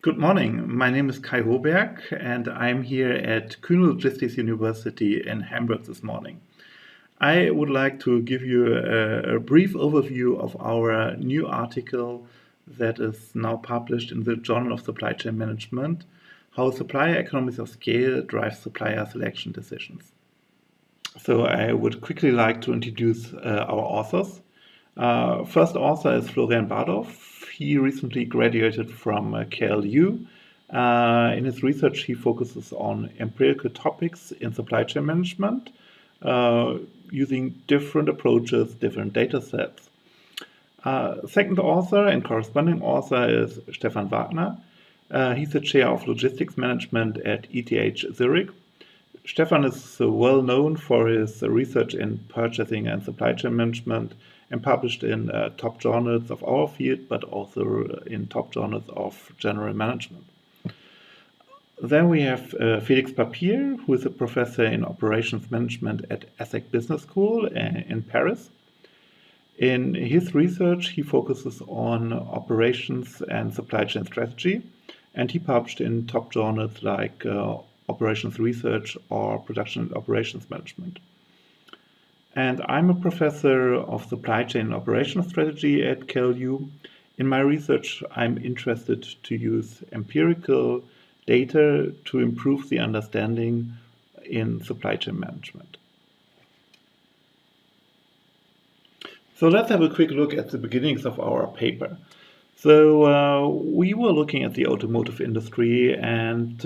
Good morning. My name is Kai Hoberg, and I'm here at Kuhn Logistics University in Hamburg this morning. I would like to give you a brief overview of our new article that is now published in the Journal of Supply Chain Management, How Supplier Economies of Scale Drive Supplier Selection Decisions. So I would quickly like to introduce our authors. First author is Florian Badorf. He recently graduated from KLU. In his research, he focuses on empirical topics in supply chain management, using different approaches, different data sets. Second author and corresponding author is Stephan Wagner. He's the chair of logistics management at ETH Zurich. Stephan is well known for his research in purchasing and supply chain management and published in top journals of our field, but also in top journals of general management. Then we have Felix Papier, who is a professor in operations management at ESSEC Business School in Paris. In his research, he focuses on operations and supply chain strategy, and he published in top journals like Operations Research or Production and Operations Management. And I'm a professor of supply chain and operations strategy at KLU. In my research, I'm interested to use empirical data to improve the understanding in supply chain management. So let's have a quick look at the beginnings of our paper. So we were looking at the automotive industry, and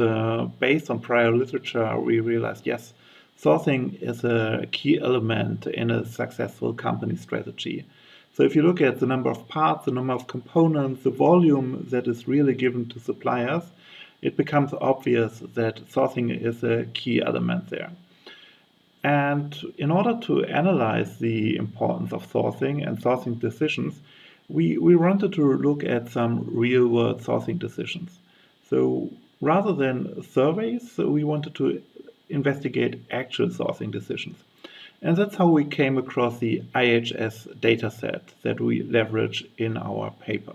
based on prior literature, we realized, yes, sourcing is a key element in a successful company strategy. So if you look at the number of parts, the number of components, the volume that is really given to suppliers, it becomes obvious that sourcing is a key element there. And in order to analyze the importance of sourcing and sourcing decisions, we wanted to look at some real-world sourcing decisions. So rather than surveys, we wanted to investigate actual sourcing decisions. And that's how we came across the IHS dataset that we leverage in our paper.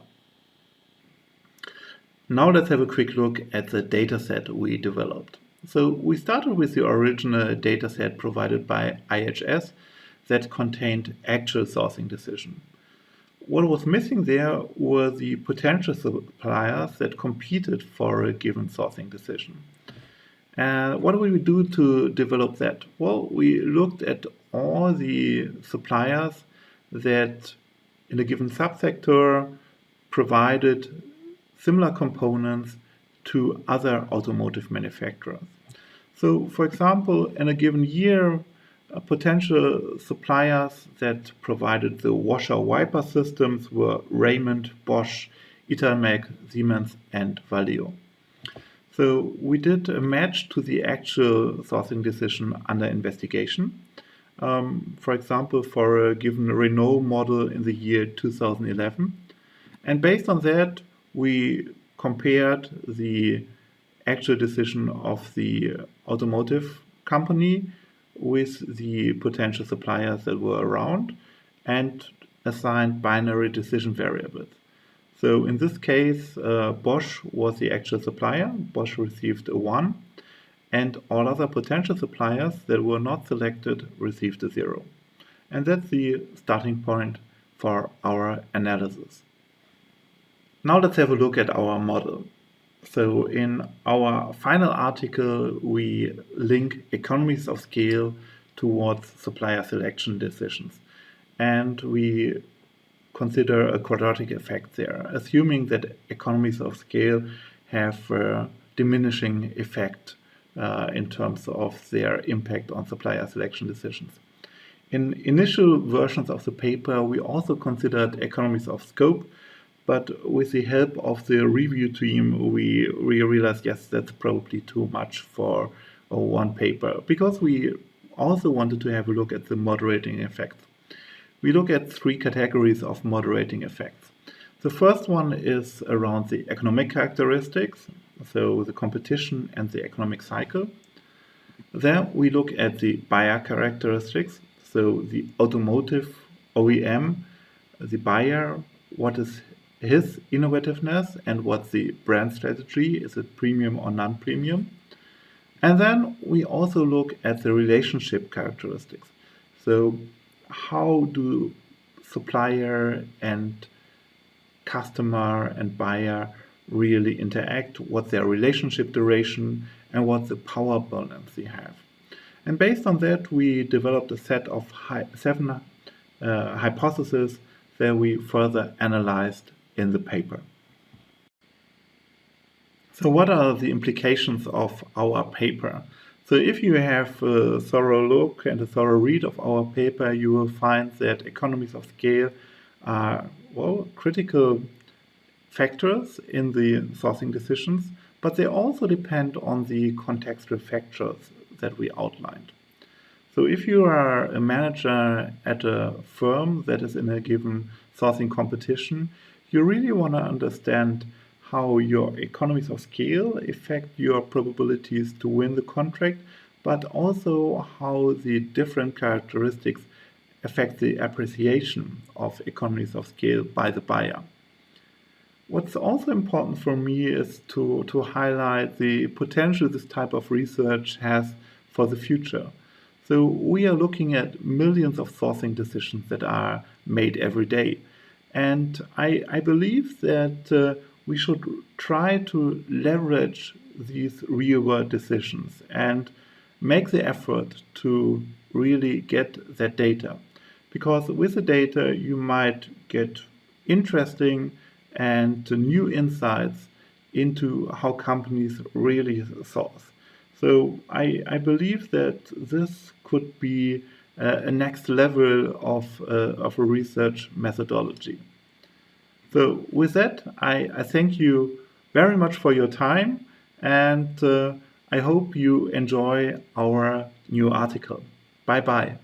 Now let's have a quick look at the dataset we developed. So we started with the original dataset provided by IHS that contained actual sourcing decisions. What was missing there were the potential suppliers that competed for a given sourcing decision. What did we do to develop that? Well, we looked at all the suppliers that in a given subsector provided similar components to other automotive manufacturers. So, for example, in a given year, potential suppliers that provided the washer-wiper systems were Raymond, Bosch, Italmec, Siemens, and Valeo. So we did a match to the actual sourcing decision under investigation. For example, for a given Renault model in the year 2011. And based on that, we compared the actual decision of the automotive company with the potential suppliers that were around and assigned binary decision variables. So in this case, Bosch was the actual supplier. Bosch received a 1, and all other potential suppliers that were not selected received a 0. And that's the starting point for our analysis. Now let's have a look at our model. So in our final article, we link economies of scale towards supplier selection decisions. And we consider a quadratic effect there, assuming that economies of scale have a diminishing effect in terms of their impact on supplier selection decisions. In initial versions of the paper, we also considered economies of scope, but with the help of the review team, we realized, yes, that's probably too much for one paper, because we also wanted to have a look at the moderating effects. We look at 3 categories of moderating effects. The first one is around the economic characteristics, so the competition and the economic cycle. Then we look at the buyer characteristics, so the automotive OEM, the buyer, what is his innovativeness and what's the brand strategy, is it premium or non-premium. And then we also look at the relationship characteristics. So how do supplier and customer and buyer really interact, what's their relationship duration, and what's the power balance they have. And based on that, we developed a set of seven hypotheses that we further analyzed in the paper. So what are the implications of our paper? So if you have a thorough look and a thorough read of our paper, you will find that economies of scale are, well, critical factors in the sourcing decisions, but they also depend on the contextual factors that we outlined. So if you are a manager at a firm that is in a given sourcing competition, you really want to understand how your economies of scale affect your probabilities to win the contract, but also how the different characteristics affect the appreciation of economies of scale by the buyer. What's also important for me is to highlight the potential this type of research has for the future. So we are looking at millions of sourcing decisions that are made every day. And I believe that we should try to leverage these real-world decisions and make the effort to really get that data. Because with the data, you might get interesting and new insights into how companies really source. So I believe that this could be a next level of a research methodology. So with that, I thank you very much for your time, and I hope you enjoy our new article. Bye bye.